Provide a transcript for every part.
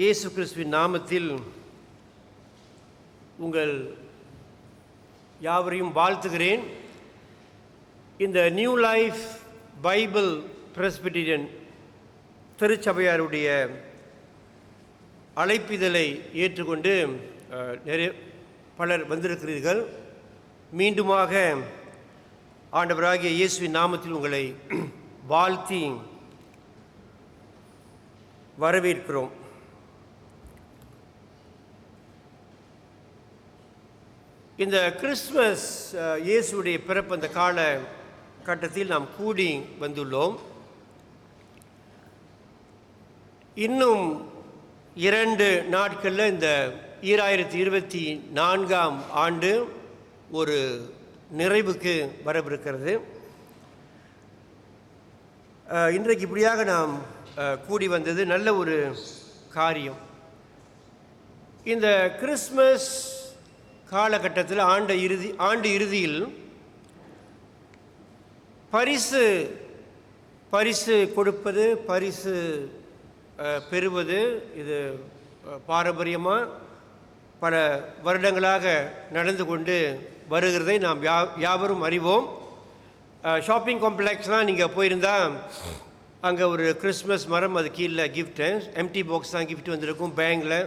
இயேசு கிறிஸ்துவின் நாமத்தில் உங்கள் யாவரையும் வாழ்த்துகிறேன். இந்த நியூ லைஃப் பைபிள் பிரெஸ்பிட்டீரியன் திருச்சபையாருடைய அழைப்பிதழை ஏற்றுக்கொண்டு நிறைய பலர் வந்திருக்கிறீர்கள். மீண்டுமாக ஆண்டவராகிய இயேசுவின் நாமத்தில் உங்களை வாழ்த்தி வரவேற்கிறோம். இந்த கிறிஸ்துமஸ் இயேசுடைய பிறப்பு அந்த கால கட்டத்தில் நாம் கூடி வந்துள்ளோம். இன்னும் 2 நாட்களில் இந்த 2024 ஆண்டு ஒரு நிறைவுக்கு வரவிருக்கிறது. இன்றைக்கு இப்படியாக நாம் கூடி வந்தது நல்ல ஒரு காரியம். இந்த கிறிஸ்மஸ் காலகட்டத்தில் ஆண்டு இறுதியில் பரிசு கொடுப்பது, பரிசு பெறுவது, இது பாரம்பரியமாக பல வருடங்களாக நடந்து கொண்டு வருகிறதை நாம் யாவரும் அறிவோம். ஷாப்பிங் காம்ப்ளெக்ஸ்லாம் நீங்கள் போயிருந்தால் அங்கே ஒரு கிறிஸ்மஸ் மரம், அது கீழே கிஃப்ட்டு, எம்டி பாக்ஸ் தான் கிஃப்ட் வந்திருக்கும் பேங்கில்,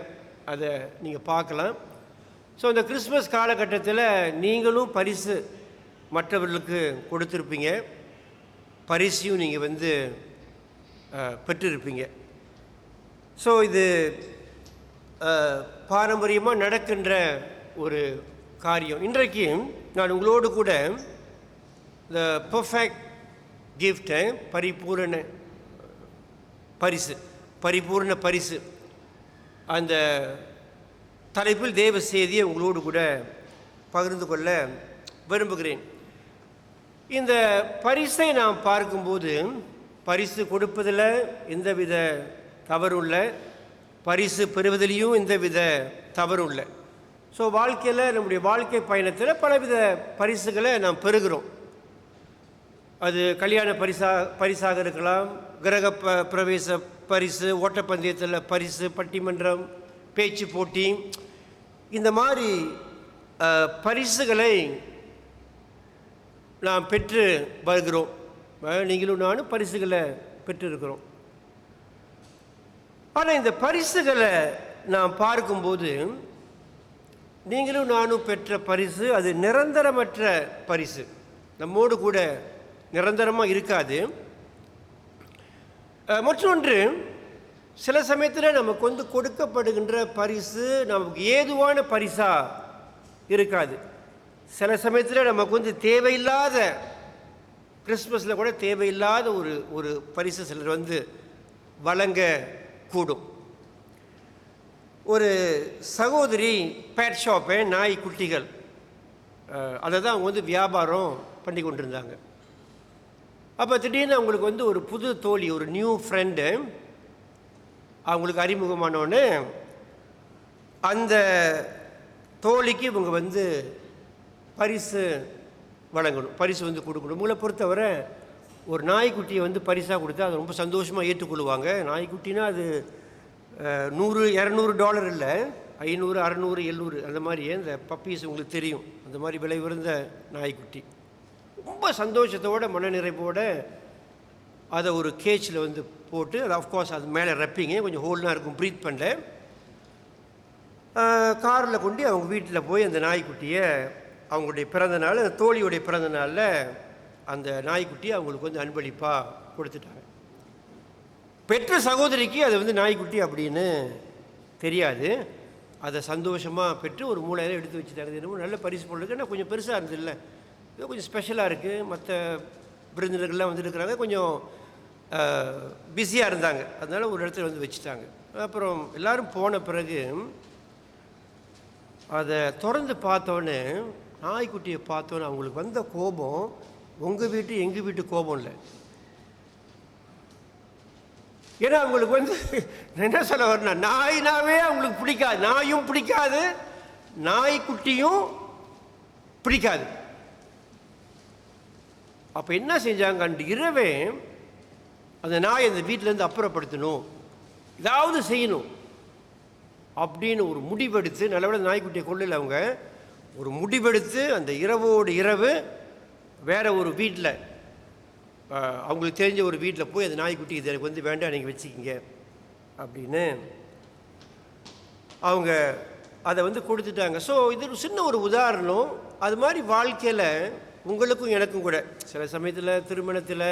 அதை நீங்கள் பார்க்கலாம். ஸோ இந்த கிறிஸ்மஸ் காலகட்டத்தில் நீங்களும் பரிசு மற்றவர்களுக்கு கொடுத்துருப்பீங்க, பரிசையும் நீங்கள் பெற்றிருப்பீங்க. ஸோ இது பாரம்பரியமாக நடக்கின்ற ஒரு காரியம். இன்றைக்கு நான் உங்களோடு கூட இந்த பர்ஃபெக்ட் கிஃப்டை, பரிபூர்ண பரிசு அந்த தலைப்பில் தேவ செய்தியை உங்களோடு கூட பகிர்ந்து கொள்ள விரும்புகிறேன். இந்த பரிசை நாம் பார்க்கும்போது பரிசு கொடுப்பதில் எந்தவித தவறும் இல்லை, பரிசு பெறுவதிலையும் எந்தவித தவறும் இல்லை. ஸோ வாழ்க்கையில், நம்முடைய வாழ்க்கை பயணத்தில் பலவித பரிசுகளை நாம் பெறுகிறோம். அது கல்யாண பரிசாக இருக்கலாம், கிரக பிரவேச பரிசு, ஓட்டப்பந்தயத்தில் பரிசு, பட்டிமன்றம், பேச்சு போட்டி, இந்த மாதிரி பரிசுகளை நாம் பெற்று வருகிறோம். நீங்களும் நானும் பரிசுகளை பெற்றிருக்கிறோம். ஆனால் இந்த பரிசுகளை நாம் பார்க்கும்போது நீங்களும் நானும் பெற்ற பரிசு அது நிரந்தரமற்ற பரிசு, நம்மோடு கூட நிரந்தரமாக இருக்காது. மற்றொன்று, சில சமயத்தில் நமக்கு கொடுக்கப்படுகின்ற பரிசு நமக்கு ஏதுவான பரிசாக இருக்காது. சில சமயத்தில் நமக்கு தேவையில்லாத, கிறிஸ்மஸில் கூட தேவையில்லாத ஒரு பரிசு சிலர் வழங்க கூடும். ஒரு சகோதரி பேட் ஷாப்பை, நாய் குட்டிகள், அதை தான் அவங்க வியாபாரம் பண்ணி கொண்டிருந்தாங்க. அப்போ திடீர்னு அவங்களுக்கு ஒரு புது தோழி, ஒரு நியூ ஃப்ரெண்டு அவங்களுக்கு அறிமுகமானோன்னு அந்த தோழிக்கு இவங்க பரிசு வழங்கணும், பரிசு கொடுக்கணும். உங்களை பொறுத்தவரை ஒரு நாய்க்குட்டியை பரிசாக கொடுத்தா அதை ரொம்ப சந்தோஷமாக ஏற்றுக்கொள்ளுவாங்க. நாய்க்குட்டினா அது $100-200 இல்லை, $500, $600, $700 அந்த மாதிரியே இந்த பப்பீஸ் உங்களுக்கு தெரியும். அந்த மாதிரி விலை உயர்ந்த நாய்க்குட்டி ரொம்ப சந்தோஷத்தோடு மனநிறைவோடு அதை ஒரு கேஜில் போட்டு, அது ஆஃப்கோர்ஸ் அது மேலே ரப்பிங்க, கொஞ்சம் ஹோல்டாக இருக்கும், ப்ரீத் பண்ணல, காரில் கொண்டு அவங்க வீட்டில் போய் அந்த நாய்க்குட்டியை, அவங்களுடைய பிறந்த நாள், அந்த தோழியுடைய பிறந்த நாளில் அந்த நாய்க்குட்டியை அவங்களுக்கு அன்பளிப்பாக கொடுத்துட்டாங்க. பெற்ற சகோதரிக்கு அது நாய்க்குட்டி அப்படின்னு தெரியாது. அதை சந்தோஷமாக பெற்று ஒரு மூலையில் எடுத்து வச்சுட்டாங்க. என்னமோ நல்ல பரிசு பொருளுக்கு, ஆனால் கொஞ்சம் பெருசாக இருந்ததில்ல, இது கொஞ்சம் ஸ்பெஷலாக இருக்குது, மற்ற விருந்தினர்கள்லாம் வந்துருக்கிறாங்க, கொஞ்சம் பிஸியாக இருந்தாங்க, அதனால் ஒரு இடத்துல வச்சுட்டாங்க. அப்புறம் எல்லோரும் போன பிறகு அதை திறந்து பார்த்தோன்னே, நாய்க்குட்டியை பார்த்தோன்னே அவங்களுக்கு கோபம் உங்கள் வீட்டு எங்கள் வீட்டு கோபம் இல்லை. ஏன்னா அவங்களுக்கு என்ன சொல்ல வரேன்னா, நாயினாவே அவங்களுக்கு பிடிக்காது, நாயும் பிடிக்காது, நாய்க்குட்டியும் பிடிக்காது. அப்போ என்ன செஞ்சாங்க, அன்று இரவே அந்த நாயை அந்த வீட்டிலேருந்து அப்புறப்படுத்தணும், ஏதாவது செய்யணும். அப்படின்னு ஒரு முடிவெடுத்து, நல்லவேளை நாய்க்குட்டியை கொள்ளல அவங்க, ஒரு முடிவெடுத்து அந்த இரவோடு இரவு வேற ஒரு வீட்டில், அவங்களுக்கு தெரிஞ்ச ஒரு வீட்டில் போய் அந்த நாய்க்குட்டி இது எனக்கு வந்து வேண்டாம் நீங்கள் வச்சுக்கிங்க அப்படின்னு அவங்க அதை வந்து கொடுத்துட்டாங்க. ஸோ இது ஒரு சின்ன ஒரு உதாரணம். அது மாதிரி வாழ்க்கையில் உங்களுக்கும் எனக்கும் கூட சில சமயத்தில் திருமணத்தில்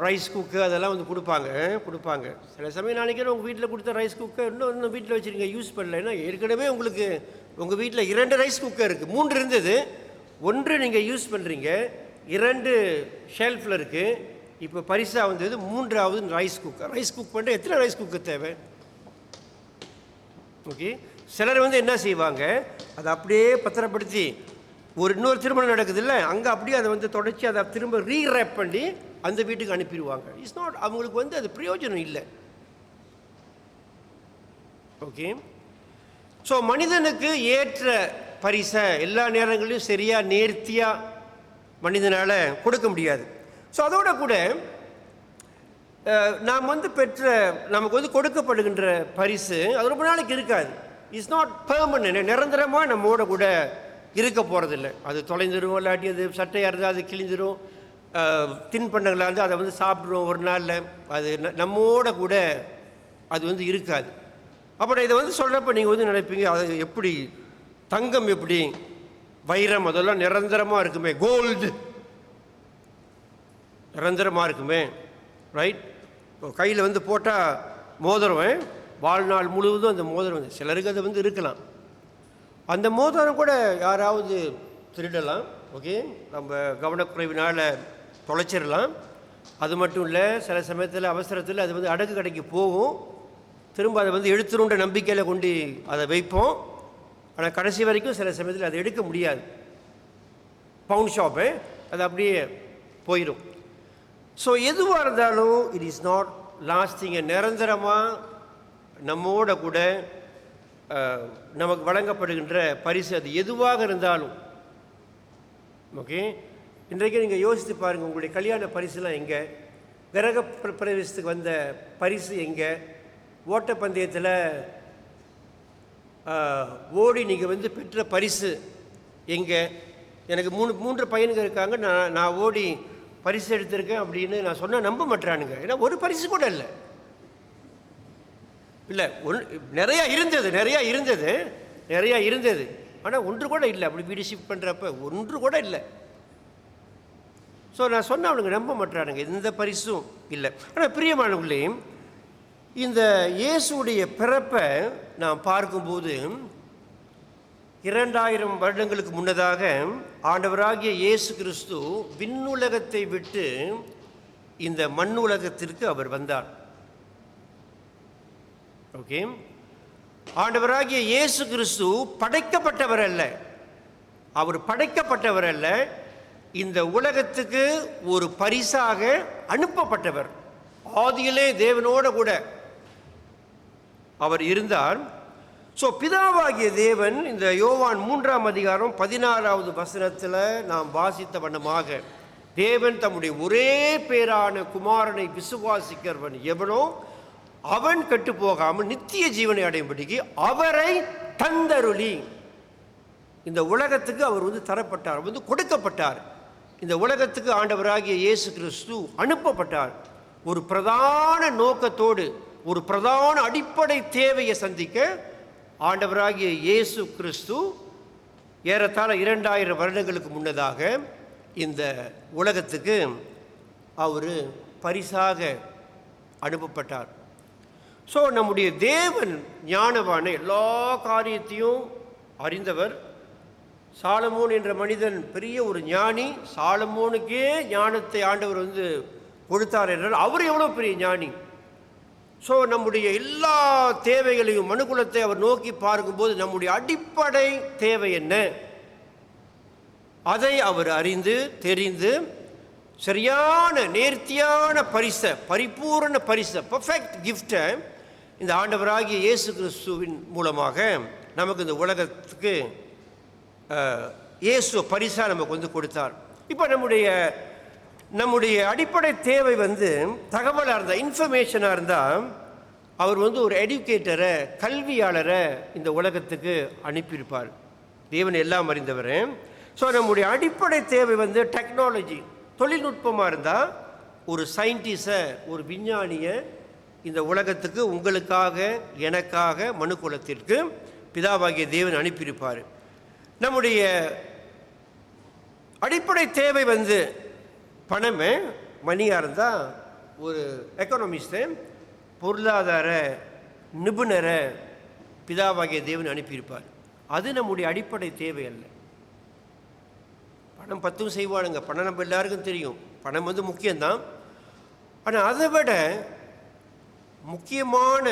ரைஸ் குக்கு அதெல்லாம் வந்து கொடுப்பாங்க. சில சமயம் நினைக்கிறேன் உங்கள் வீட்டில் கொடுத்த ரைஸ் குக்கை இன்னும் வீட்டில் வச்சுருங்க, யூஸ் பண்ணல. ஏன்னா ஏற்கனவே உங்களுக்கு உங்கள் வீட்டில் 2 ரைஸ் குக்கர் இருக்குது, 3 இருந்தது, 1 நீங்கள் யூஸ் பண்ணுறீங்க, 2 ஷெல்ஃபில் இருக்குது. இப்போ பரிசாக வந்தது 3வது ரைஸ் குக்கர். ரைஸ் குக் பண்ணுற எத்தனை ரைஸ் குக்கர் தேவை? ஓகே, சிலர் வந்து என்ன செய்வாங்க, அதை அப்படியே பத்திரப்படுத்தி இன்னொரு திருமணம் நடக்குது இல்லை, அங்கே அப்படியே அதை வந்து தொடச்சி அதை திரும்ப ரீரேப் பண்ணி அந்த வீட்டுக்கு அனுப்பிடுவாங்க. இட்ஸ் நாட், அவங்களுக்கு வந்து அது பிரயோஜனம் இல்லை. ஓகே, ஸோ மனிதனுக்கு ஏற்ற பரிசை எல்லா நேரங்களிலும் சரியாக நேர்த்தியாக மனிதனால் கொடுக்க முடியாது. ஸோ அதோட கூட நாம் வந்து நமக்கு வந்து கொடுக்கப்படுகின்ற பரிசு அது ரொம்ப நாளைக்கு இருக்காது. இட்ஸ் நாட் பெர்மனன்ட், நிரந்தரமாக நம்மோட கூட இருக்க போகிறதில்லை. அது தொலைந்துடும், இல்லாட்டி அது சட்டையாக இருந்தால் அது கிழிஞ்சிடும், தின்பண்டங்களாக இருந்தால் அதை வந்து சாப்பிடுவோம் ஒரு நாளில், அது நம்மோட கூட அது வந்து இருக்காது. அப்புறம் இதை வந்து சொல்கிறப்ப நீங்கள் வந்து நினைப்பீங்க, அது எப்படி தங்கம், எப்படி வைரம், அதெல்லாம் நிரந்தரமாக இருக்குமே, கோல்டு நிரந்தரமாக இருக்குமே, ரைட்? கையில் வந்து போட்டால் மோதிரம் வாழ்நாள் முழுவதும் அந்த மோதிரம் வந்து சிலருக்கு அது வந்து இருக்கலாம். அந்த மோதிரம் கூட யாராவது திருடலாம். ஓகே, நம்ம கவனக்குறைவினால் தொலைச்சிடலாம். அது மட்டும் இல்லை, சில சமயத்தில் அவசரத்தில் அது வந்து அடகு கடைக்கு போகும், திரும்ப அதை வந்து எடுத்துருன்ற நம்பிக்கையில் கொண்டு அதை வைப்போம். ஆனால் கடைசி வரைக்கும் சில சமயத்தில் அதை எடுக்க முடியாது. பவுண்ட் ஷாப்பு அது அப்படியே போயிடும். ஸோ எதுவாக இருந்தாலும் இட் இஸ் நாட் லாஸ்டிங். நிரந்தரமாக நம்மோட கூட நமக்கு வழங்கப்படுகின்ற பரிசு அது எதுவாக இருந்தாலும். ஓகே, இன்றைக்கு நீங்கள் யோசித்து பாருங்கள், உங்களுடைய கல்யாண பரிசுலாம் எங்கே? கிரக பிரவேசத்துக்கு வந்த பரிசு எங்கே? ஓட்டப்பந்தயத்தில் ஓடி நீங்கள் வந்து பெற்ற பரிசு எங்கே? எனக்கு 3 பையனுங்க இருக்காங்க, நான் ஓடி பரிசு எடுத்திருக்கேன் அப்படின்னு நான் சொன்னால் நம்ப மாட்டானுங்க. ஏன்னா ஒரு பரிசு கூட இல்லை. நிறையா இருந்தது, ஆனால் ஒன்று கூட இல்லை. அப்படி வீடு ஷிஃப்ட் பண்ணுறப்ப ஒன்று கூட இல்லை. ஸோ நான் சொன்ன அவனுங்க நம்ப மாட்டானுங்க, எந்த பரிசும் இல்லை. ஆனால் பிரியமானவர்களே, இந்த இயேசுடைய பிறப்பை நாம் பார்க்கும்போது 2000 வருடங்களுக்கு முன்னதாக ஆண்டவராகிய இயேசு கிறிஸ்து விண்ணுலகத்தை விட்டு இந்த மண்ணுலகத்திற்கு அவர் வந்தார். ஓகே, ஆண்டவராகிய இயேசு கிறிஸ்து படைக்கப்பட்டவர் அல்ல, அவர் படைக்கப்பட்டவர் அல்ல, இந்த உலகத்துக்கு ஒரு பரிசாக அனுப்பப்பட்டவர். ஆதியிலே தேவனோட கூட அவர் இருந்தார். ஸோ பிதாவாகிய தேவன், இந்த யோவான் 3ஆம் அதிகாரம் 16வது வசனத்தில் நாம் வாசித்த வண்ணமாக, தேவன் தம்முடைய ஒரே பேரான குமாரனை விசுவாசிக்கிறவன் எவனோ அவன் கெட்டு போகாமல் நித்திய ஜீவனை அடையும்படிக்கு அவரை தந்தருளி இந்த உலகத்துக்கு அவர் வந்து தரப்பட்டார், வந்து கொடுக்கப்பட்டார். இந்த உலகத்துக்கு ஆண்டவராகிய இயேசு கிறிஸ்து அனுப்பப்பட்டார். ஒரு பிரதான நோக்கத்தோடு, ஒரு பிரதான அடிப்படை தேவையை சந்திக்க ஆண்டவராகிய இயேசு கிறிஸ்து ஏறத்தாழ 2000 வருடங்களுக்கு முன்னதாக இந்த உலகத்துக்கு அவர் பரிசாக அனுப்பப்பட்டார். ஸோ நம்முடைய தேவன் ஞானவான, எல்லா காரியத்தையும் அறிந்தவர். சாலமோன் என்ற மனிதன் பெரிய ஒரு ஞானி, சாலமோனுக்கே ஞானத்தை ஆண்டவர் வந்து கொடுத்தார் என்றால் அவர் எவ்வளோ பெரிய ஞானி. ஸோ நம்முடைய எல்லா தேவைகளையும், மனுக்குலத்தை அவர் நோக்கி பார்க்கும்போது நம்முடைய அடிப்படை தேவை என்ன, அதை அவர் அறிந்து தெரிந்து சரியான நேர்த்தியான பரிசை, பரிபூரண பரிசை, பர்ஃபெக்ட் கிஃப்டை இந்த ஆண்டவராகிய இயேசு கிறிஸ்துவின் மூலமாக நமக்கு இந்த உலகத்துக்கு இயேசு பரிசாக நமக்கு வந்து கொடுத்தார். இப்போ நம்முடைய அடிப்படை தேவை வந்து தகவலாக இருந்தால், இன்ஃபர்மேஷனாக இருந்தால், அவர் வந்து ஒரு எடுக்கேட்டரை, கல்வியாளரை இந்த உலகத்துக்கு அனுப்பியிருப்பார். தேவன் எல்லாம் அறிந்தவர். ஸோ நம்முடைய அடிப்படை தேவை வந்து டெக்னாலஜி, தொழில்நுட்பமாக இருந்தால் ஒரு சயின்டிஸ்டை, ஒரு விஞ்ஞானியை இந்த உலகத்துக்கு உங்களுக்காக, எனக்காக, மனுக்குலத்திற்கு பிதாவாகிய தேவன் அனுப்பியிருப்பார். நம்முடைய அடிப்படை தேவை வந்து பணமே, மணியாக இருந்தால் ஒரு எக்கனாமிஸ்ட்டு, பொருளாதார நிபுணரை பிதாவாகிய தேவன் அனுப்பியிருப்பார். அது நம்முடைய அடிப்படை தேவை அல்ல. பணம் 10 செய்வானுங்க, பணம் நம்ம எல்லாருக்கும் தெரியும், பணம் வந்து முக்கியம்தான். ஆனால் அதை விட முக்கியமான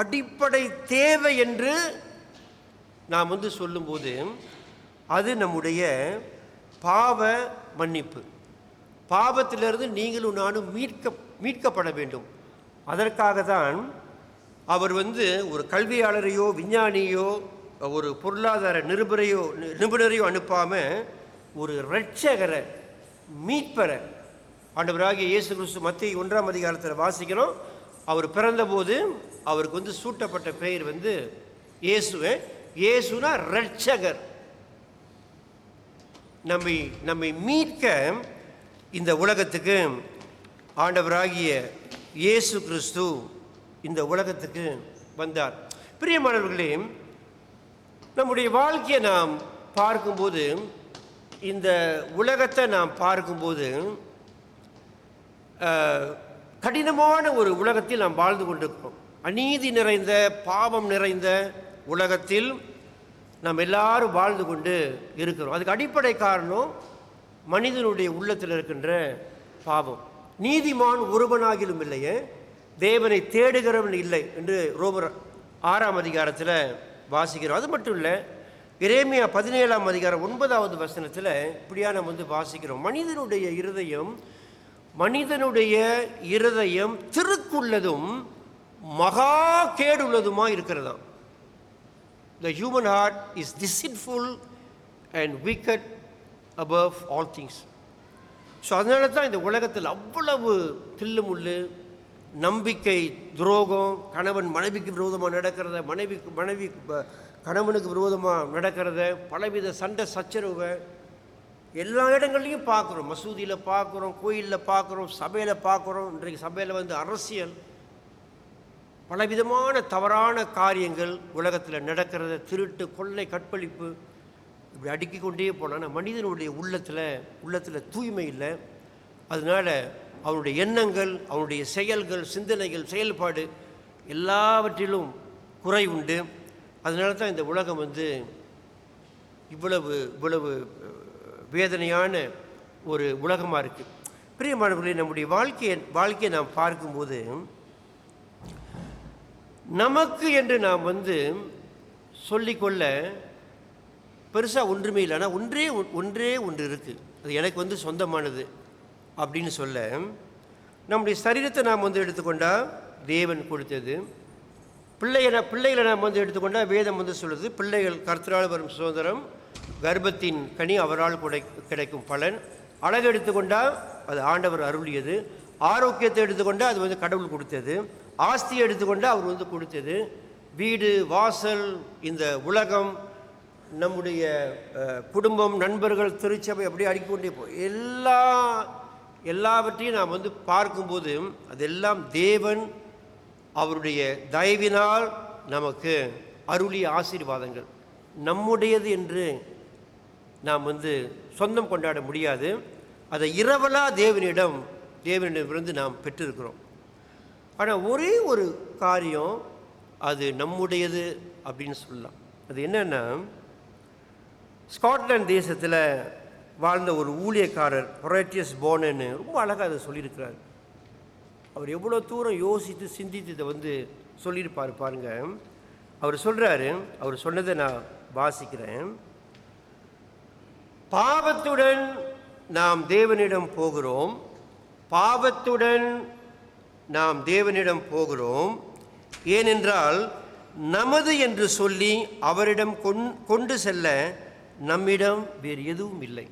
அடிப்படை தேவை என்று நாம் வந்து சொல்லும்போது அது நம்முடைய பாவ மன்னிப்பு. பாவத்திலிருந்து நீங்களும் நானும் மீட்கப்பட வேண்டும். அதற்காக தான் அவர் வந்து ஒரு கல்வியாளரையோ, விஞ்ஞானியோ, ஒரு பொருளாதார நிபுணரையோ அனுப்பாமல் ஒரு இரட்சகரை, மீட்பரை, ஆண்டவராகிய இயேசு கிறிஸ்து மத்தேயு 1ஆம் அதிகாரத்தில் வாசிக்கிறோம். அவர் பிறந்தபோது அவருக்கு வந்து சூட்டப்பட்ட பெயர் வந்து இயேசுனா இரட்சகர். நம்மை மீட்க இந்த உலகத்துக்கு ஆண்டவராகிய இயேசு கிறிஸ்து இந்த உலகத்துக்கு வந்தார். பிரியமானவர்களே, நம்முடைய வாழ்க்கையை நாம் பார்க்கும்போது, இந்த உலகத்தை நாம் பார்க்கும்போது கடினமான ஒரு உலகத்தில் நாம் வாழ்ந்து கொண்டிருக்கிறோம். அநீதி நிறைந்த, பாவம் நிறைந்த உலகத்தில் நாம் எல்லாரும் வாழ்ந்து கொண்டு இருக்கிறோம். அதுக்கு அடிப்படை காரணம் மனிதனுடைய உள்ளத்தில் இருக்கின்ற பாவம். நீதிமான் ஒருவனாகிலும் இல்லையே, தேவனை தேடுகிறவன் இல்லை என்று ரோமர் 6ஆம் அதிகாரத்தில் வாசிக்கிறோம். அது மட்டும் இல்லை, எரேமியா 17ஆம் அதிகாரம் 9வது வசனத்தில் இப்படியா நம்ம வந்து வாசிக்கிறோம். மனிதனுடைய இருதயம் திருக்குள்ளதும் மகா கேடுள்ளதுமாக இருக்கிறதாம். The human heart is deceitful and wicked above all things. So அதனால தான் இந்த உலகத்தில் அவ்வளவு தில்லுமுள்ளு, நம்பிக்கை துரோகம், கணவன் மனைவிக்கு விரோதமாக நடக்கிறத, மனைவி கணவனுக்கு விரோதமாக நடக்கிறத, பலவித சண்டை சச்சரவை எல்லா இடங்கள்லையும் பார்க்குறோம். மசூதியில் பார்க்குறோம், கோயிலில் பார்க்குறோம், சபையில் பார்க்குறோம். இன்றைக்கு சபையில் வந்து அரசியல், பலவிதமான தவறான காரியங்கள் உலகத்தில் நடக்கிறத, திருட்டு, கொள்ளை, கற்பழிப்பு, இப்படி அடுக்கிக் கொண்டே போனான்னா மனிதனுடைய உள்ளத்தில் தூய்மை இல்லை. அதனால் அவனுடைய எண்ணங்கள், அவனுடைய செயல்கள், சிந்தனைகள், செயல்பாடு எல்லாவற்றிலும் குறை உண்டு. அதனால தான் இந்த உலகம் வந்து இவ்வளவு வேதனையான ஒரு உலகமாக இருக்குது. பிரியமானவர்களே, நம்முடைய வாழ்க்கையை நாம் பார்க்கும்போது நமக்கு என்று நாம் வந்து சொல்லிக்கொள்ள பெருசாக ஒன்றுமே இல்லை. ஆனால் ஒன்று இருக்குது, அது எனக்கு வந்து சொந்தமானது அப்படின்னு சொல்ல. நம்முடைய சரீரத்தை நாம் வந்து எடுத்துக்கொண்டால் தேவன் கொடுத்தது. பிள்ளைகளை நாம் வந்து எடுத்துக்கொண்டால் வேதம் வந்து சொல்லுது, பிள்ளைகள் கர்த்தரால் வரும் சுதந்திரம், கர்ப்பத்தின் கனி அவரால் கிடைக்கும் பலன். அழகு எடுத்துக்கொண்டால் அது ஆண்டவர் அருளியது. ஆரோக்கியத்தை எடுத்துக்கொண்டால் அது வந்து கடவுள் கொடுத்தது. ஆஸ்தியை எடுத்துக்கொண்டால் அவர் வந்து கொடுத்தது. வீடு, வாசல், இந்த உலகம், நம்முடைய குடும்பம், நண்பர்கள், திருச்சபை, அப்படியே அடிக்கொண்டே எல்லாவற்றையும் நாம் வந்து பார்க்கும்போது அதெல்லாம் தேவன் அவருடைய தயவினால் நமக்கு அருளிய ஆசீர்வாதங்கள். நம்முடையது என்று நாம் வந்து சொந்தம் கொண்டாட முடியாது. அதை இரவலா தேவனிடமிருந்து நாம் பெற்றிருக்கிறோம். ஆனால் ஒரே ஒரு காரியம் அது நம்முடையது அப்படின்னு சொல்லலாம். அது என்னென்னா, ஸ்காட்லாந்து தேசத்தில் வாழ்ந்த ஒரு ஊழியக்காரர் ஹொரேட்டியஸ் போனன்னு ரொம்ப அழகாக அதை சொல்லியிருக்கிறார். அவர் எவ்வளோ தூரம் யோசித்து சிந்தித்து இதை வந்து சொல்லியிருப்பார் பாருங்க. அவர் சொல்கிறாரு, அவர் சொன்னதை நான் வாசிக்கிறேன். பாவத்துடன் நாம் தேவனிடம் போகிறோம், ஏனென்றால் நமது என்று சொல்லி அவரிடம் கொண்டு செல்ல நம்மிடம் வேறு எதுவும் இல்லை.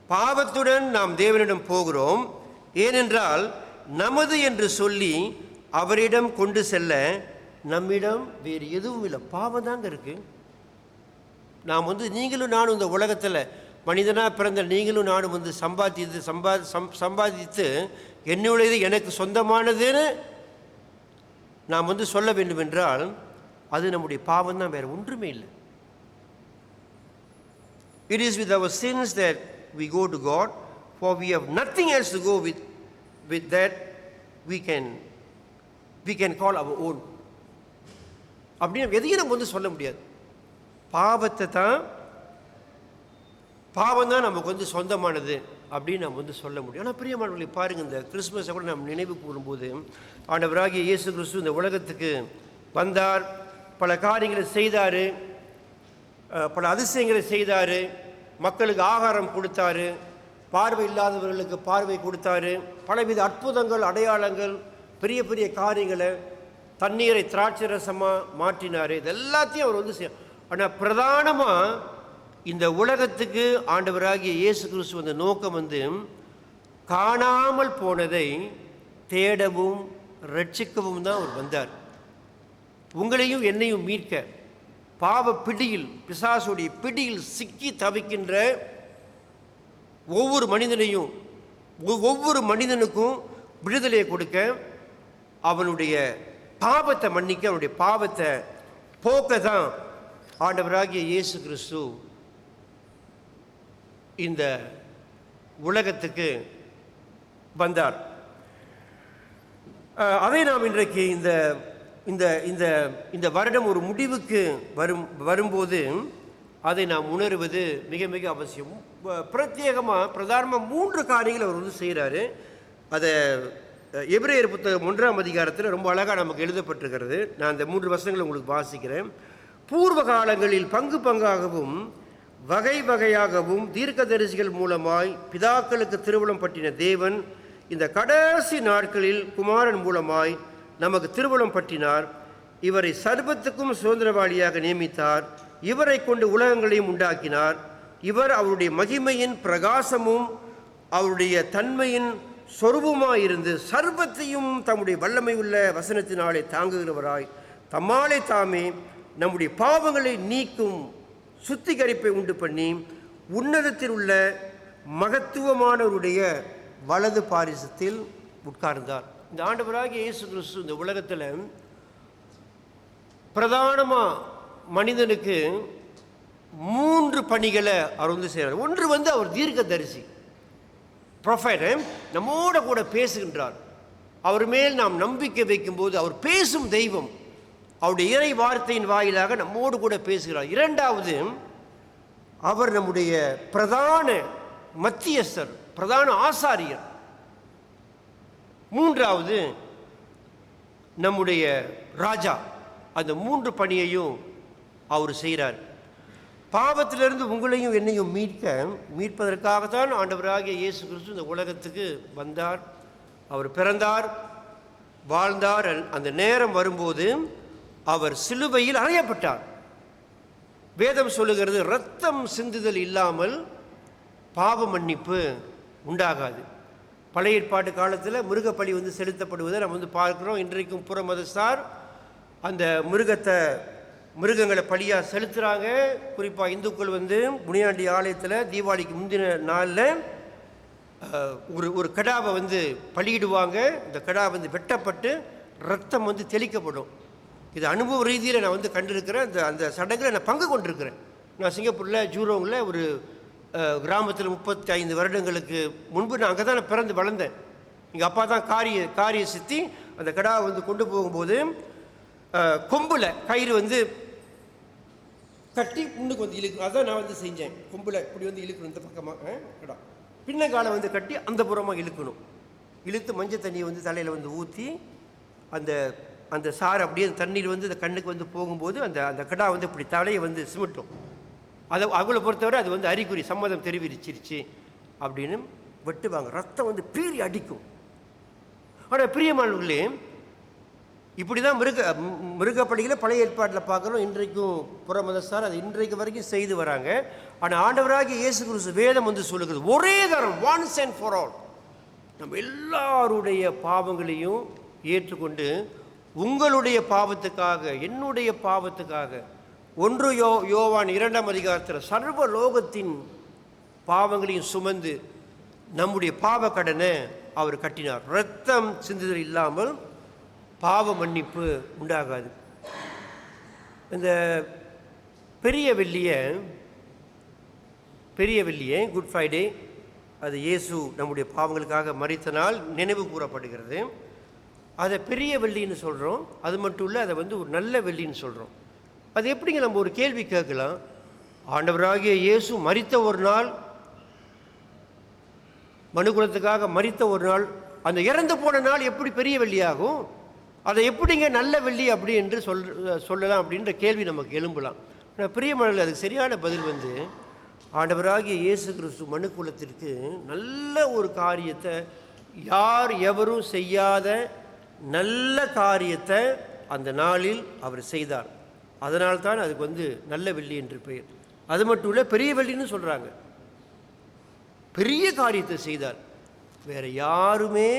பாவத்துடன் நாம் தேவனிடம் போகிறோம், ஏனென்றால் நமது என்று சொல்லி அவரிடம் கொண்டு செல்ல நம்மிடம் வேறு எதுவும் இல்லை. பாவம் தாங்க இருக்கு. நாம் நீங்களும் நானும் இந்த உலகத்தில் மனிதனாக பிறந்த நீங்களும் நானும் சம்பாதித்து என்னுடையது எனக்கு சொந்தமானதுன்னு நாம் சொல்ல வேண்டும் என்றால் அது நம்முடைய பாவம் தான், வேறு ஒன்றுமே இல்லை. It is with our sins that we go to God, for we have nothing else to go with that we can call our own. அப்படின்னு எதையும் நம்ம சொல்ல முடியாது. பாவம் தான் நமக்கு சொந்தமானது அப்படின்னு நம்ம சொல்ல முடியும். ஆனால் பிரியமானவர்களை பாருங்கள், இந்த கிறிஸ்துமஸை கூட நாம் நினைவு கூறும்போது ஆண்டவராகிய இயேசு கிறிஸ்து இந்த உலகத்துக்கு வந்தார், பல காரியங்களை செய்தார், பல அதிசயங்களை செய்தார், மக்களுக்கு ஆகாரம் கொடுத்தாரு, பார்வை இல்லாதவர்களுக்கு பார்வை கொடுத்தாரு, பலவித அற்புதங்கள் அடையாளங்கள் பெரிய பெரிய காரியங்களை, தண்ணீரை திராட்சை ரசமாக மாற்றினார். இது எல்லாத்தையும் அவர் ஆனால் பிரதானமாக இந்த உலகத்துக்கு ஆண்டவராகிய இயேசு கிறிஸ்து வந்த நோக்கம் காணாமல் போனதை தேடவும் ரட்சிக்கவும் தான் அவர் வந்தார். உங்களையும் என்னையும் மீட்க, பாவ பிடியில், பிசாசுடைய பிடியில் சிக்கி தவிக்கின்ற ஒவ்வொரு மனிதனுக்கும் விடுதலையை கொடுக்க, அவனுடைய பாவத்தை மன்னிக்க, அவனுடைய பாவத்தை போக்க தான் ஆண்டவராகிய இயேசு கிறிஸ்து இந்த உலகத்துக்கு வந்தார். அதை நாம் இன்றைக்கு இந்த இந்த இந்த இந்த வருடம் ஒரு முடிவுக்கு வரும்போது அதை நாம் உணர்வது மிக மிக அவசியம். பிரதானமாக 3 காரியங்கள் அவர் செய்கிறாரு. அதை எபிரேயர் புத்தகம் 1ஆம் அதிகாரத்தில் ரொம்ப அழகாக நமக்கு எழுதப்பட்டிருக்கிறது. நான் அந்த 3 வசனங்களை உங்களுக்கு வாசிக்கிறேன். பூர்வ காலங்களில் பங்கு பங்காகவும் வகை வகையாகவும் தீர்க்கதரிசிகள் மூலமாய் பிதாக்களுக்கு திருவுளம் பற்றின தேவன் இந்த கடைசி நாட்களில் குமாரன் மூலமாய் நமக்கு திருவுளம் பற்றினார். இவரை சர்வத்துக்கும் சுதந்திரவாளியாக நியமித்தார். இவரை கொண்டு உலகங்களையும் உண்டாக்கினார். இவர் அவருடைய மகிமையின் பிரகாசமும் அவருடைய தன்மையின் சொரூபமாயிருந்து சர்வத்தையும் தம்முடைய வல்லமை உள்ள வசனத்தினாலே தாங்குகிறவராய் தம்மாலே தாமே நம்முடைய பாவங்களை நீக்கும் சுத்திகரிப்பை உண்டு பண்ணி உன்னதத்தில் உள்ள மகத்துவமானவருடைய வலது பாரிசத்தில் உட்கார்ந்தார். இந்த ஆண்டவராகிய இயேசு கிறிஸ்து இந்த உலகத்தில் பிரதானமாக மனிதனுக்கு 3 பணிகளை அவர் செய்கிறார். ஒன்று அவர் தீர்க்கதரிசி, ப்ரொஃபெட், நம்மோட கூட பேசுகின்றார். அவர் மேல் நாம் நம்பிக்கை வைக்கும்போது அவர் பேசும் தெய்வம், அவருடைய இறை வார்த்தையின் வாயிலாக நம்மோடு கூட பேசுகிறார். 2வது, அவர் நம்முடைய பிரதான மத்தியஸ்தர், பிரதான ஆசாரியர். 3வது, நம்முடைய ராஜா. அந்த 3 பணியையும் அவர் செய்கிறார். பாவத்திலிருந்து உங்களையும் என்னையும் மீட்பதற்காகத்தான் ஆண்டவராகிய இயேசு கிறிஸ்து இந்த உலகத்துக்கு வந்தார். அவர் பிறந்தார், வாழ்ந்தார். அந்த நேரம் வரும்போது அவர் சிலுவையில் அறையப்பட்டார். வேதம் சொல்லுகிறது, இரத்தம் சிந்துதல் இல்லாமல் பாவ மன்னிப்பு உண்டாகாது. பழைய ஏற்பாட்டு காலத்தில் மிருகப்பலி செலுத்தப்படுவதை நம்ம பார்க்குறோம். இன்றைக்கும் புற மதஸ்தார் அந்த மிருகங்களை பலியாக செலுத்துகிறாங்க. குறிப்பாக இந்துக்கள் முனியாண்டி ஆலயத்தில் தீபாவளிக்கு முந்தின நாளில் ஒரு கடாவை பலியிடுவாங்க. இந்த கடா வெட்டப்பட்டு ரத்தம் தெளிக்கப்படும். இது அனுபவ ரீதியில் நான் கண்டிருக்கிறேன். அந்த சடங்கில் நான் பங்கு கொண்டிருக்கிறேன். நான் சிங்கப்பூரில் ஜூரோங்கில் ஒரு கிராமத்தில் 35 வருடங்களுக்கு முன்பு நான் அங்கே தான் நான் பிறந்து வளர்ந்தேன். எங்கள் அப்பா தான் காரிய சித்தி. அந்த கடாவை கொண்டு போகும்போது கொம்பில் கயிறு கட்டி முன்னுக்கு இழுக்கணும். அதான் நான் செஞ்சேன். கொம்பில் இப்படி இழுக்கணும், இந்த பக்கமாக கடா பின்னங்காலை கட்டி அந்த புறமாக இழுக்கணும். இழுத்து மஞ்சள் தண்ணியை தலையில் ஊற்றி அந்த சாறு அப்படியே தண்ணீர் இந்த கண்ணுக்கு போகும்போது அந்த கடா இப்படி தலையை சிமிட்டும். அவளை பொறுத்தவரை அது அறிகுறி, சம்மதம் தெரிவிச்சிருச்சு அப்படின்னு வெட்டுவாங்க. ரத்தம் பீறி அடிக்கும். ஆனால் பிரியமானவர்களே, இப்படி தான் மிருகப்பலிகளை பழைய ஏற்பாட்டில் பார்க்குறோம். இன்றைக்கும் புற மதஸ்தார் அது இன்றைக்கு வரைக்கும் செய்து வராங்க. ஆனால் ஆண்டவராகிய இயேசு கிறிஸ்து வேதம் சொல்லுகிறது, ஒரே தரம், ஒன்ஸ் அண்ட் ஃபார் ஆல், நம்ம எல்லாருடைய பாவங்களையும் ஏற்றுக்கொண்டு உங்களுடைய பாவத்துக்காக, என்னுடைய பாவத்துக்காக, 1 யோவான் 2ஆம் அதிகாரத்தில் சர்வ லோகத்தின் பாவங்களையும் சுமந்து நம்முடைய பாவ கடனை அவர் கட்டினார். இரத்தம் சிந்துதல் இல்லாமல் பாவ மன்னிப்பு உண்டாகாது. இந்த பெரிய வெள்ளியை குட் ஃப்ரைடே, அது இயேசு நம்முடைய பாவங்களுக்காக மரித்த நாள் நினைவு கூறப்படுகிறது. அதை பெரிய வெள்ளின்னு சொல்கிறோம். அது மட்டும் இல்லை, அதை ஒரு நல்ல வெள்ளின்னு சொல்கிறோம். அது எப்படிங்க? நம்ம ஒரு கேள்வி கேட்கலாம். ஆண்டவராகிய இயேசு மரித்த ஒரு நாள், மனுக்குலத்துக்காக மரித்த ஒரு நாள், அந்த இறந்து போன நாள் எப்படி பெரிய வெள்ளியாகும்? அதை எப்படிங்க நல்ல வெள்ளி அப்படி என்று சொல்லலாம் அப்படின்ற கேள்வி நமக்கு எழும்பலாம். ஆனால் பிரியமானவர்களே, அதுக்கு சரியான பதில் ஆண்டவராகிய இயேசு கிறிஸ்து மனுக்குலத்திற்கு நல்ல ஒரு காரியத்தை, யார் எவரும் செய்யாத நல்ல காரியத்தை அந்த நாளில் அவர் செய்தார். அதனால்தான் அதுக்கு நல்ல வெள்ளி என்று பெயர். அது மட்டும் இல்லை, பெரிய வெள்ளின்னு சொல்கிறாங்க. பெரிய காரியத்தை செய்தார். வேற யாருமே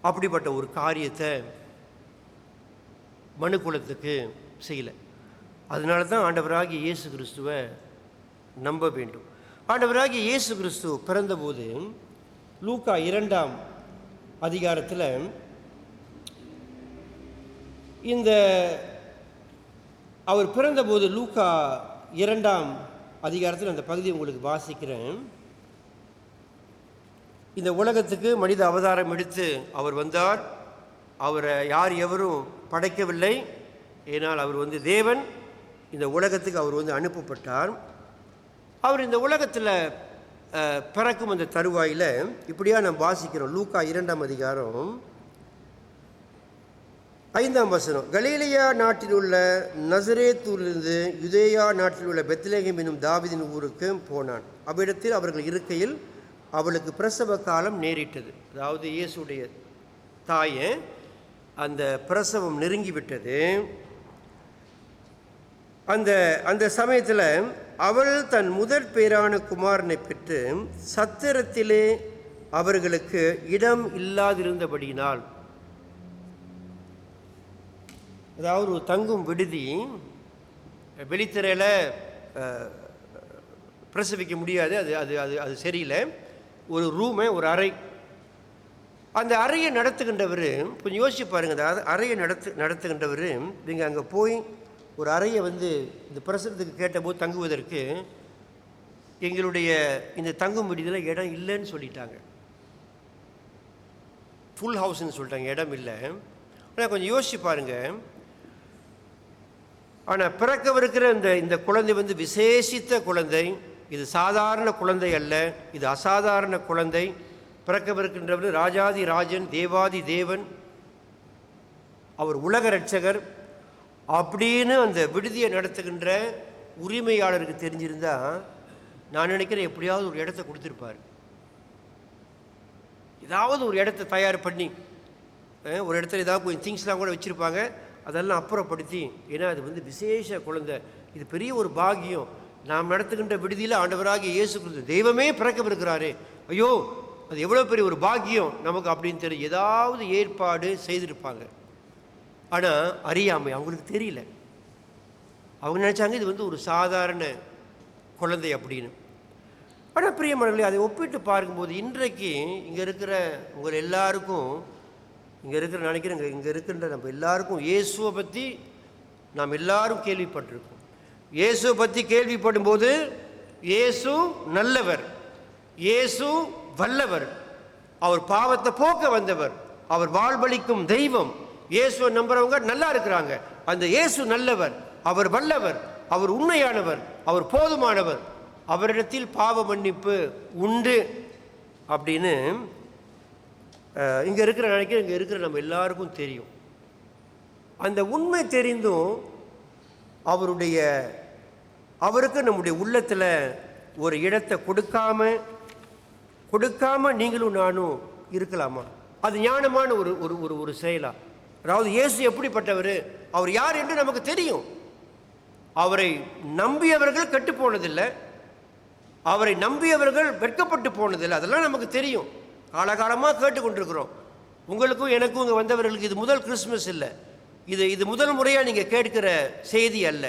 அப்படிப்பட்ட ஒரு காரியத்தை மனுக்குலத்துக்கு செய்யலை. அதனால தான் ஆண்டவராகிய இயேசு கிறிஸ்துவை நம்ப வேண்டும். ஆண்டவராகிய இயேசு கிறிஸ்து பிறந்தபோது லூக்கா 2ஆம் அதிகாரத்தில் அவர் பிறந்தபோது லூக்கா 2ஆம் அதிகாரத்தில் அந்த பகுதியை உங்களுக்கு வாசிக்கிறேன். இந்த உலகத்துக்கு மனித அவதாரம் எடுத்து அவர் வந்தார். அவரை யார் எவரும் படைக்கவில்லை. ஏனால் அவர் தேவன். இந்த உலகத்துக்கு அவர் அனுப்பப்பட்டார். அவர் இந்த உலகத்தில் பிறக்கும் அந்த தருவாயில் இப்படியா நாம் வாசிக்கிறோம். லூக்கா 2ஆம் அதிகாரம் 5ஆம் வசனம். கலிலேயா நாட்டில் உள்ள நசரேத்தூரிலிருந்து யூதேயா நாட்டில் உள்ள பெத்லகேம் என்னும் தாவீதின் ஊருக்கு போனான். அவ்விடத்தில் அவர்கள் இருக்கையில் அவளுக்கு பிரசவ காலம் நேரிட்டது. அதாவது இயேசுடைய தாயை அந்த பிரசவம் நெருங்கிவிட்டது. அந்த சமயத்தில் அவள் தன் முதற் பேரான குமாரனை பெற்று சத்திரத்திலே அவர்களுக்கு இடம் இல்லாதிருந்தபடியினால், அதாவது ஒரு தங்கும் விடுதி, வெளித்திரையில் பிரசவிக்க முடியாது, அது அது அது அது சரியில்லை. ஒரு ரூமை, ஒரு அறை, அந்த அறையை நடத்துகின்றவர் கொஞ்சம் யோசிச்சு பாருங்கள். அந்த அறையை நடத்துகின்றவர் நீங்கள் அங்கே போய் ஒரு அறையை இந்த பிரசவத்துக்கு கேட்டபோது தங்குவதற்கு எங்களுடைய இந்த தங்கும் விடுதியில் இடம் இல்லைன்னு சொல்லிட்டாங்க. ஃபுல் ஹவுஸ்ன்னு சொல்லிட்டாங்க, இடம் இல்லை. ஆனால் கொஞ்சம் யோசிச்சு பாருங்கள். ஆனால் பிறக்கவிருக்கிற இந்த குழந்தை விசேஷித்த குழந்தை. இது சாதாரண குழந்தை அல்ல, இது அசாதாரண குழந்தை. பிறக்கவிருக்கின்றவர் ராஜாதி ராஜன், தேவாதி தேவன், அவர் உலக ரட்சகர் அப்படின்னு அந்த விடுதியை நடத்துகின்ற உரிமையாளருக்கு தெரிஞ்சிருந்தா, நான் நினைக்கிறேன் எப்படியாவது ஒரு இடத்த கொடுத்துருப்பார். ஏதாவது ஒரு இடத்த தயார் பண்ணி, ஒரு இடத்துல ஏதாவது கொஞ்சம் திங்ஸ்லாம் கூட வச்சுருப்பாங்க. அதெல்லாம் அப்புறப்படுத்தி, ஏன்னா அது விசேஷ குழந்தை, இது பெரிய ஒரு பாக்கியம். நாம் நடத்துகின்ற விடுதியில் ஆண்டவராகிய இயேசு கிறிஸ்து தெய்வமே பிறக்கவிருக்கிறாரே, ஐயோ அது எவ்வளோ பெரிய ஒரு பாக்கியம் நமக்கு அப்படின்னு தெரியும். ஏதாவது ஏற்பாடு செய்திருப்பாங்க. ஆனால் அறியாமை, அவங்களுக்கு தெரியல. அவங்க நினச்சாங்க இது ஒரு சாதாரண குழந்தை அப்படின்னு. ஆனால் பிரியமானவர்களே, அதை ஒப்பிட்டு பார்க்கும்போது இன்றைக்கு இங்கே இருக்கிற உங்கள் எல்லாருக்கும், இங்கே இருக்கிற நினைக்கிறேன், இங்கே இருக்கின்ற நம்ம எல்லாருக்கும் இயேசுவை பற்றி நாம் எல்லாரும் கேள்விப்பட்டிருக்கோம். இயேசுவை பற்றி கேள்விப்படும்போது இயேசு நல்லவர், இயேசு வல்லவர், அவர் பாவத்தை போக்க வந்தவர், அவர் வாழ்வளிக்கும் தெய்வம். இயேசுவை நம்புறவங்க நல்லா இருக்கிறாங்க. அந்த இயேசு நல்லவர், அவர் வல்லவர், அவர் உண்மையானவர், அவர் போதுமானவர், அவரிடத்தில் பாவ மன்னிப்பு உண்டு அப்படின்னு இங்கே இருக்கிற நம்ம எல்லாருக்கும் தெரியும். அந்த உண்மை தெரிந்தும் அவருக்கு நம்முடைய உள்ளத்தில் ஒரு இடத்தை கொடுக்காம நீங்களும் நானும் இருக்கலாமா? அது ஞானமான ஒரு செயலா? அதாவது இயேசு எப்படிப்பட்டவர், அவர் யார் என்று நமக்கு தெரியும். அவரை நம்பியவர்கள் கெட்டு போனதில்லை, அவரை நம்பியவர்கள் வெட்கப்பட்டு போனதில்லை, அதெல்லாம் நமக்கு தெரியும். காலகாலமாக கேட்டுக்கொண்டிருக்கிறோம். உங்களுக்கும் எனக்கும் இங்கே வந்தவர்களுக்கு இது முதல் கிறிஸ்மஸ் இல்லை, இது முதல் முறையாக நீங்கள் கேட்கிற செய்தி அல்ல.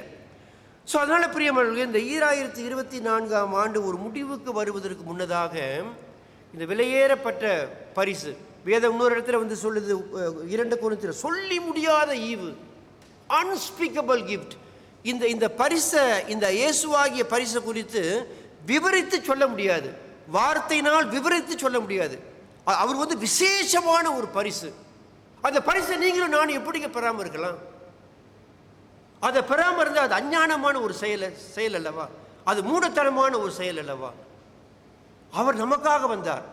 ஸோ அதனால் பிரியமானவர்களே, இந்த 2024ஆம் ஆண்டு ஒரு முடிவுக்கு வருவதற்கு முன்னதாக இந்த விலையேறப்பட்ட பரிசு, வேதம் இன்னொரு இடத்துல வந்து சொல்லுது, 2 கொரிந்தியர், சொல்லி முடியாத ஈவு, அன்ஸ்பீக்கபிள் கிஃப்ட். இந்த பரிசை, இந்த இயேசுவாகிய பரிசை குறித்து விவரித்து சொல்ல முடியாது, வார்த்தையினால் விவரித்து சொல்ல முடியாது. அவர் வந்து விசேஷமான ஒரு பரிசு. அந்த பரிசை நீங்களும் நானும் எப்படிங்க பெறாமல் இருக்கலாம்? அதை பெறாமல் இருந்தால் அது அஞ்ஞானமான ஒரு செயல் அல்லவா? அது மூடத்தனமான ஒரு செயல் அல்லவா? அவர் நமக்காக வந்தார்,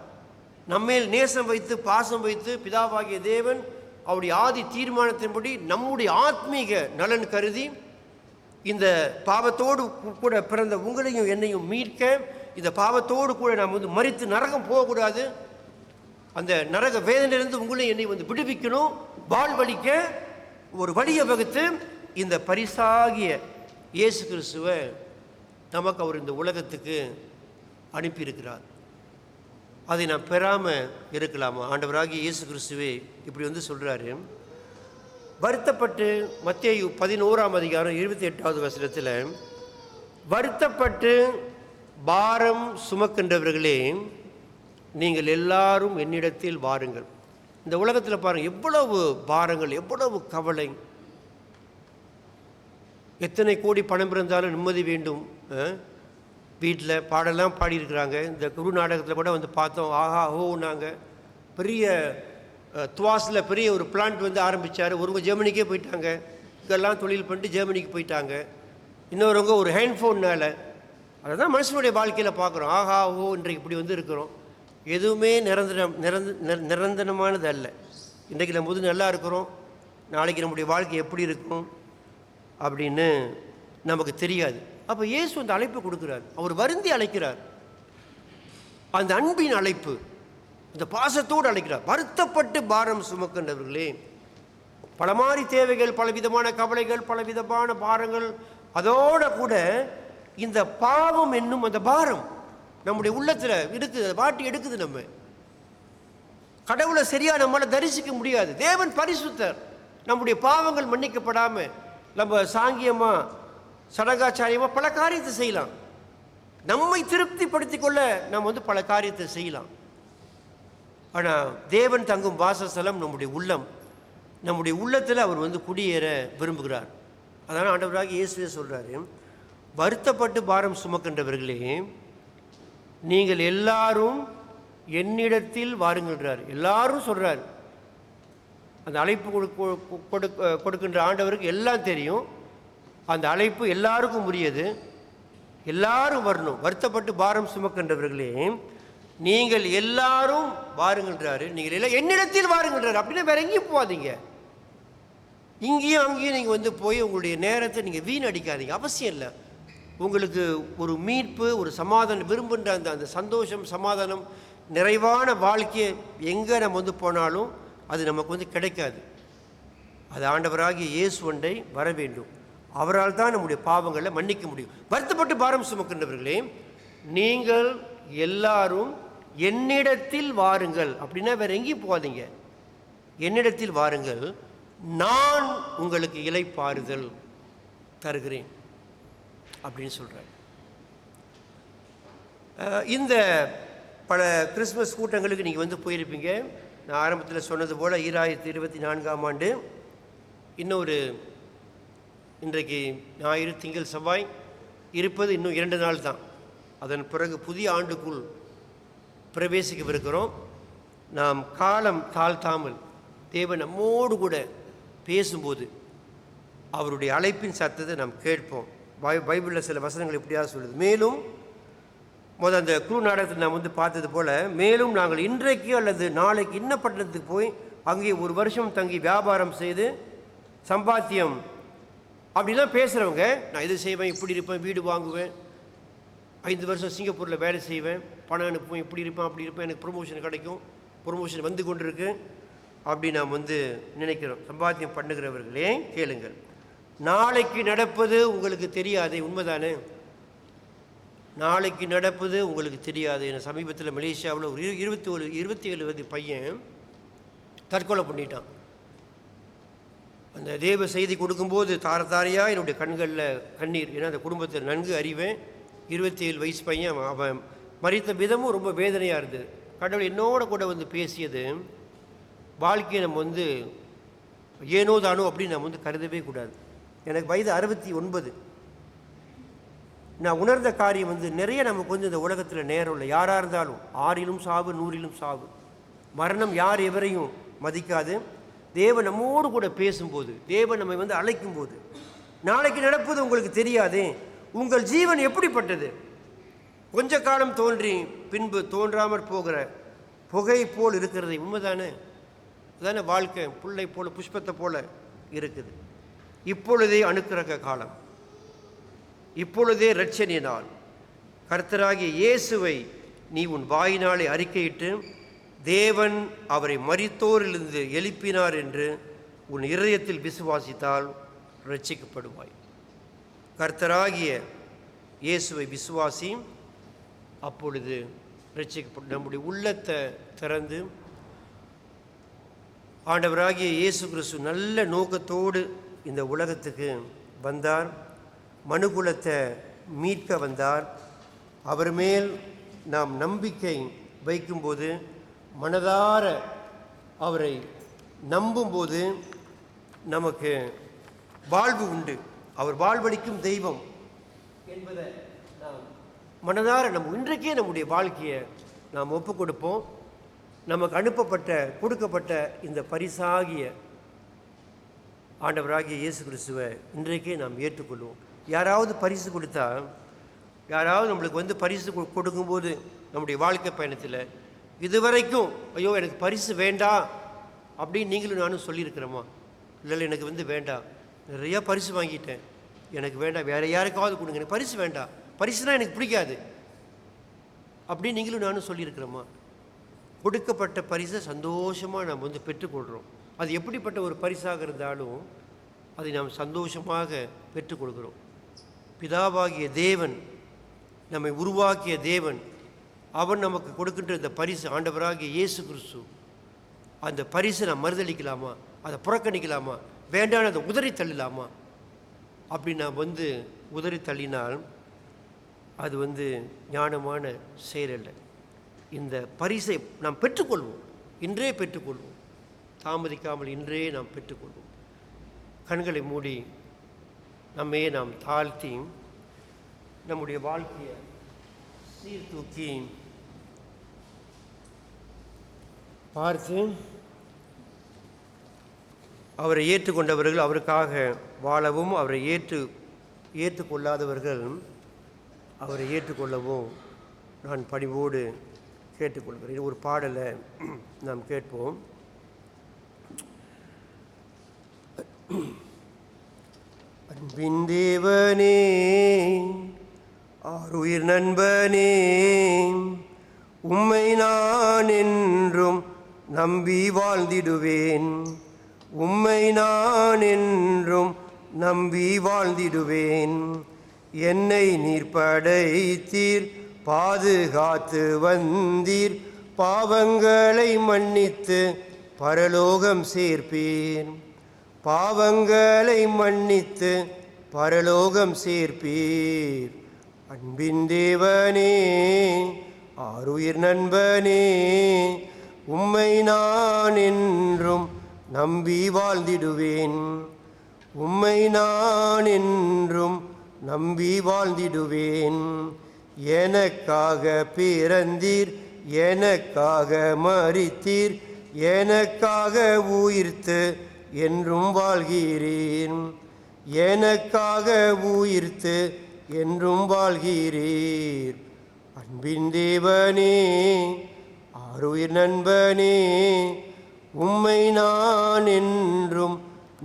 நம்மேல் நேசம் வைத்து பாசம் வைத்து, பிதாவாகிய தேவன் அவருடைய ஆதி தீர்மானத்தின்படி நம்முடைய ஆத்மீக நலன் கருதி இந்த பாவத்தோடு கூட பிறந்த உங்களையும் என்னையும் மீட்க, இந்த பாவத்தோடு கூட நாம் வந்து மரித்து நரகம் போகக்கூடாது, அந்த நரக வேதனையிலிருந்து உங்களையும் என்னை வந்து விடுவிக்கணும், வாழ்வழிக்க ஒரு வழியை வகுத்து இந்த பரிசாகிய இயேசு கிறிஸ்துவை நமக்கு அவர் இந்த உலகத்துக்கு அனுப்பியிருக்கிறார். அதை நான் பெறாமல் இருக்கலாமா? ஆண்டவராகிய இயேசு கிறிஸ்துவே இப்படி வந்து சொல்கிறாரு, வருத்தப்பட்டு, மத்தேயு 11ஆம் அதிகாரம் 28வது வசனத்தில், வருத்தப்பட்டு பாரம் சுமக்கின்றவர்களே நீங்கள் எல்லாரும் என்னிடத்தில் வாருங்கள். இந்த உலகத்தில் பாருங்கள், எவ்வளவு பாரங்கள், எவ்வளவு கவலை. எத்தனை கோடி பணம் இருந்தாலும் நிம்மதி வேண்டும். வீட்டில் பாடலாம் பாடியிருக்கிறாங்க. இந்த குரு நாடகத்தில் கூட வந்து பார்த்தோம், ஆஹா ஓ. நாங்கள் பெரிய துவாஸில் பெரிய ஒரு பிளான்ட் வந்து ஆரம்பித்தார். ஒருவங்க ஜெர்மனிக்கே போயிட்டாங்க, இதெல்லாம் தொழில் பண்ணிட்டு ஜெர்மனிக்கு போயிட்டாங்க. இன்னொருவங்க ஒரு ஹேண்ட்ஃபோன்னால். அதை தான் மனுஷனுடைய வாழ்க்கையில் பார்க்குறோம், ஆஹா ஓ இன்றைக்கு இப்படி வந்து இருக்கிறோம். எதுவுமே நிரந்தரமானது அல்ல. இன்றைக்கு நம்ம வந்து நல்லா இருக்கிறோம், நாளைக்கு நம்முடைய வாழ்க்கை எப்படி இருக்கும் அப்படின்னு நமக்கு தெரியாது. அப்போ இயேசு அந்த அழைப்பு கொடுக்குறார், அவர் வருந்தி அழைக்கிறார். அந்த அன்பின் அழைப்பு, இந்த பாசத்தோடு அழைக்கிறார். வருத்தப்பட்டு பாரம் சுமக்கின்றவர்களே, பல மாதிரி தேவைகள், பலவிதமான கவலைகள், பலவிதமான பாரங்கள், அதோட கூட இந்த பாவம் என்னும் அந்த பாரம் நம்முடைய உள்ளத்தில் இருக்குது, வாட்டி எடுக்குது. நம்ம கடவுளை சரியாக நம்மளால் தரிசிக்க முடியாது. தேவன் பரிசுத்தர். நம்முடைய பாவங்கள் மன்னிக்கப்படாமல் நம்ம சாங்கியமாக சடங்காச்சாரியமாக பல காரியத்தை செய்யலாம். நம்மை திருப்திப்படுத்தி கொள்ள நம்ம வந்து பல காரியத்தை செய்யலாம். ஆனால் தேவன் தங்கும் வாசஸ்தலம் நம்முடைய உள்ளம். நம்முடைய உள்ளத்தில் அவர் வந்து குடியேற விரும்புகிறார். அதனால் ஆண்டவராக இயேசுவே சொல்கிறாரு, வருத்தப்பட்டு பாரம் சுமக்கின்றவர்களே நீங்கள் எல்லாரும் என்னிடத்தில் வாருங்கள்ன்றார். எல்லாரும் சொல்கிறார். அந்த அழைப்பு கொடுக்கின்ற ஆண்டவருக்கு எல்லாம் தெரியும். அந்த அழைப்பு எல்லாருக்கும் உரியது. எல்லாரும் வரணும். வருத்தப்பட்டு பாரம் சுமக்கின்றவர்களே நீங்கள் எல்லாரும் வாருங்கள்ன்றாரு. நீங்கள் எல்லாம் என்னிடத்தில் வாருங்கள்ன்றாரு. அப்படின்னா வேற எங்கேயும் போகாதீங்க. இங்கேயும் அங்கேயும் நீங்கள் வந்து போய் உங்களுடைய நேரத்தை நீங்கள் வீணடிக்காதீங்க, அவசியம் இல்லை. உங்களுக்கு ஒரு மீட்பு, ஒரு சமாதானம் விரும்புகின்ற அந்த சந்தோஷம், சமாதானம், நிறைவான வாழ்க்கையை எங்கே நம்ம வந்து போனாலும் அது நமக்கு வந்து கிடைக்காது. அது ஆண்டவராகிய இயேசு ஒன்றை வர வேண்டும். அவரால் தான் நம்முடைய பாவங்களை மன்னிக்க முடியும். வருத்தப்பட்டு பாரம் சுமக்கின்றவர்களே நீங்கள் எல்லாரும் என்னிடத்தில் வாருங்கள். அப்படின்னா வேற எங்கேயும் போகாதீங்க, என்னிடத்தில் வாருங்கள், நான் உங்களுக்கு இளைப்பாறுதல் தருகிறேன் அப்படின்னு சொல்கிறார். இந்த பல கிறிஸ்மஸ் கூட்டங்களுக்கு நீங்கள் வந்து போயிருப்பீங்க. நான் ஆரம்பத்தில் சொன்னது போல் 2024ஆம் ஆண்டு இன்னொரு, இன்றைக்கு ஞாயிறு, திங்கள், செவ்வாய் இருப்பது இன்னும் 2 நாள் தான். அதன் பிறகு புதிய ஆண்டுக்குள் பிரவேசிக்கவிருக்கிறோம். நாம் காலம் தாழ்த்தாமல் தேவன் நம்மோடு கூட பேசும்போது அவருடைய அழைப்பின் சத்தத்தை நாம் கேட்போம். பைபிளில் சில வசனங்கள் இப்படியாக சொல்லுது. மேலும் அந்த குரு நாடகத்தில் நாம் வந்து பார்த்தது போல், மேலும் நாங்கள் இன்றைக்கு அல்லது நாளைக்கு இன்ன பட்டணத்துக்கு போய் அங்கே 1 வருஷம் தங்கி வியாபாரம் செய்து சம்பாத்தியம் அப்படிலாம் பேசுகிறவங்க, நான் இது செய்வேன், இப்படி இருப்பேன், வீடு வாங்குவேன், 5 வருஷம் சிங்கப்பூரில் வேலை செய்வேன், பணம் அனுப்புவேன், இப்படி இருப்பேன், அப்படி இருப்பேன், எனக்கு ப்ரொமோஷன் கிடைக்கும், ப்ரொமோஷன் வந்து கொண்டு இருக்கு அப்படி நாம் வந்து நினைக்கிறோம். சம்பாத்தியம் பண்ணுகிறவர்களே கேளுங்கள், நாளைக்கு நடப்பது உங்களுக்கு தெரியாது. உண்மைதானே? நாளைக்கு நடப்பது உங்களுக்கு தெரியாது. என சமீபத்தில் மலேசியாவில் ஒரு 27 வயது பையன் தற்கொலை பண்ணிட்டான். அந்த தேவ செய்தி கொடுக்கும்போது தாரையாக என்னுடைய கண்களில் கண்ணீர். ஏன்னா அந்த குடும்பத்தை நன்கு அறிவேன். 27 வயசு பையன். அவன் மறித்த விதமும் ரொம்ப வேதனையாக இருந்தது. கடவுள் என்னோட கூட வந்து பேசியது, வாழ்க்கையை நம்ம ஏனோ தானோ அப்படின்னு நம்ம கருதவே கூடாது. எனக்கு வயது 69. நான் உணர்ந்த காரியம் நிறைய நமக்கு இந்த உலகத்தில் நேரம் இல்லை. யாராக இருந்தாலும் 6லும் சாவு 100லும் சாவு. மரணம் யார் எவரையும் மதிக்காது. தேவன் நம்மோடு கூட பேசும்போது, தேவன் நம்மை அழைக்கும்போது, நாளைக்கு நடப்பது உங்களுக்கு தெரியாதே. உங்கள் ஜீவன் எப்படிப்பட்டது? கொஞ்ச காலம் தோன்றி பின்பு தோன்றாமற் போகிற புகை போல் இருக்கிறது. உண்மைதானே? அதான வாழ்க்கை. புல்லை போல புஷ்பத்தை போல இருக்குது. இப்பொழுதே அனுக்கிரக காலம், இப்பொழுதே இரட்சணிய நாள். கர்த்தராகிய இயேசுவை நீ உன் வாயினாலே அறிக்கையிட்டு தேவன் அவரை மரித்தோரிலிருந்து எழுப்பினார் என்று உன் இருதயத்தில் விசுவாசித்தால் இரட்சிக்கப்படுவாய். கர்த்தராகிய இயேசுவை விசுவாசி, அப்பொழுது இரட்சிக்கப்படும். நம்முடைய உள்ளத்தை திறந்து, ஆண்டவராகிய இயேசு கிறிஸ்து நல்ல நோக்கத்தோடு இந்த உலகத்துக்கு வந்தார். மனுகுலத்தை மீட்க வந்தார். அவர் மேல் நாம் நம்பிக்கை வைக்கும்போது, மனதார அவரை நம்பும்போது நமக்கு வாழ்வு உண்டு. அவர் வாழ்வளிக்கும் தெய்வம் என்பதை நாம் மனதார இன்றைக்கே நம்முடைய வாழ்க்கையை நாம் ஒப்பு கொடுப்போம். நமக்கு கொடுக்கப்பட்ட இந்த பரிசாகிய ஆண்டவராகிய இயேசு கிறிஸ்துவை இன்றைக்கே நாம் ஏற்றுக்கொள்வோம். யாராவது பரிசு கொடுத்தா, யாராவது நம்மளுக்கு பரிசு கொடுக்கும்போது நம்முடைய வாழ்க்கை பயணத்தில் இதுவரைக்கும் ஐயோ எனக்கு பரிசு வேண்டாம் அப்படின்னு நீங்களும் நானும் சொல்லியிருக்கிறோமா? இல்லை எனக்கு வேண்டாம், நிறையா பரிசு வாங்கிட்டேன், எனக்கு வேண்டாம், வேறு யாருக்காவது கொடுங்க, எனக்கு பரிசு வேண்டாம், பரிசுனா எனக்கு பிடிக்காது அப்படின்னு நீங்களும் நானும் சொல்லியிருக்கிறோமா? கொடுக்கப்பட்ட பரிசை சந்தோஷமாக நாம் பெற்றுக்கொள்கிறோம். அது எப்படிப்பட்ட ஒரு பரிசாக இருந்தாலும் அதை நாம் சந்தோஷமாக பெற்றுக்கொள்கிறோம். பிதாவாகிய தேவன், நம்மை உருவாக்கிய தேவன், அவன் நமக்கு கொடுக்கின்ற இந்த பரிசு ஆண்டவராகிய இயேசு கிறிஸ்து. அந்த பரிசை நாம் மறுதளிக்கலாமா? அதை புறக்கணிக்கலாமா? வேண்டாம் அதை உதறி தள்ளலாமா? அப்படி நாம் உதறி தள்ளினால் அது ஞானமான செயல். இந்த பரிசை நாம் பெற்றுக்கொள்வோம். இன்றே பெற்றுக்கொள்வோம். தாமதிக்காமல் இன்றே நாம் பெற்றுக்கொள்வோம். கண்களை மூடி நம்மையே நாம் தாழ்த்தி நம்முடைய வாழ்க்கையை சீர்தூக்கி பார்த்து, அவரை ஏற்றுக்கொண்டவர்கள் அவருக்காக வாழவும், அவரை ஏற்றுக்கொள்ளாதவர்கள் அவரை ஏற்றுக்கொள்ளவும் நான் பணிவோடு கேட்டுக்கொள்கிறேன். ஒரு பாடலை நாம் கேட்போம். அன்பின் தேவனே, ஆருயிர் நண்பனே, உம்மை நான் என்றும் நம்பி வாழ்ந்திடுவேன். உம்மை நான் என்றும் நம்பி வாழ்ந்திடுவேன். என்னை நீர் படைத்தீர், பாதுகாத்து வந்தீர், பாவங்களை மன்னித்து பரலோகம் சேர்ப்பீர். பாவங்களை மன்னித்து பரலோகம் சேர்ப்பீர். அன்பின் தேவனே, ஆருயிர் நண்பனே, உம்மை நான் என்றும் நம்பி வாழ்ந்திடுவேன். உம்மை நான் என்றும் நம்பி வாழ்ந்திடுவேன். எனக்காக பிறந்தீர், எனக்காக மரித்தீர், எனக்காக உயிர்த்து என்றும் வாழ்கிறேன். எனக்காக உயிர்த்து என்றும் வாழ்கிறீர். அன்பின் தேவனே, ஆருயிர் நண்பனே, உம்மை நான் என்றும்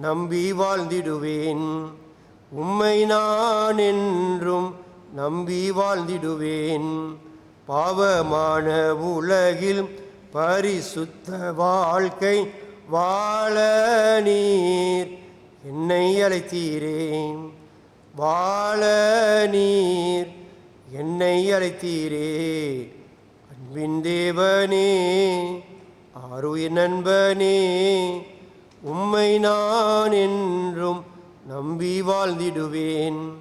நம்பி வாழ்ந்திடுவேன். உம்மை நான் என்றும் நம்பி வாழ்ந்திடுவேன். பாவமான உலகில் பரிசுத்த வாழ்க்கை வாழ நீர் என்னை அழைத்தீரே. வாழ நீர் என்னை அழைத்தீரே. அன்பின் தேவனே, ஆருயிர் நண்பனே, உம்மை நான் என்றும் நம்பி வாழ்ந்திடுவேன்.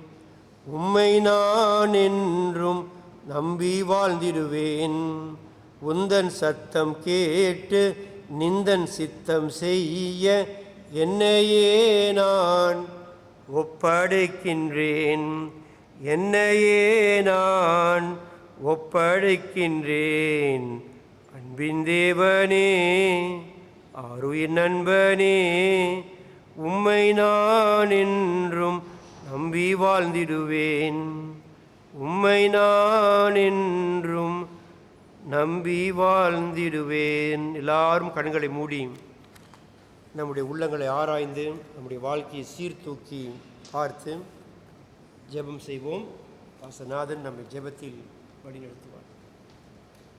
உம்மை நான் என்றும் நம்பி வாழ்ந்திடுவேன். உந்தன் சத்தம் கேட்டு நிந்தன் சித்தம் செய்ய என்னையே நான் ஒப்படைக்கின்றேன். என்னையே நான் ஒப்படைக்கின்றேன். அன்பின் தேவனே, ஆருயிர் நண்பனே, உம்மை நான் என்றும் நம்பி வாழ்ந்திடுவேன். உம்மை நான் என்றும் நம்பி வாழ்ந்திடுவேன். எல்லாரும் கண்களை மூடி நம்முடைய உள்ளங்களை ஆராய்ந்து நம்முடைய வாழ்க்கையை சீர்தூக்கி பார்த்து ஜெபம் செய்வோம். வாசநாதன் நம்மை ஜெபத்தில் வழிநடத்துவார்.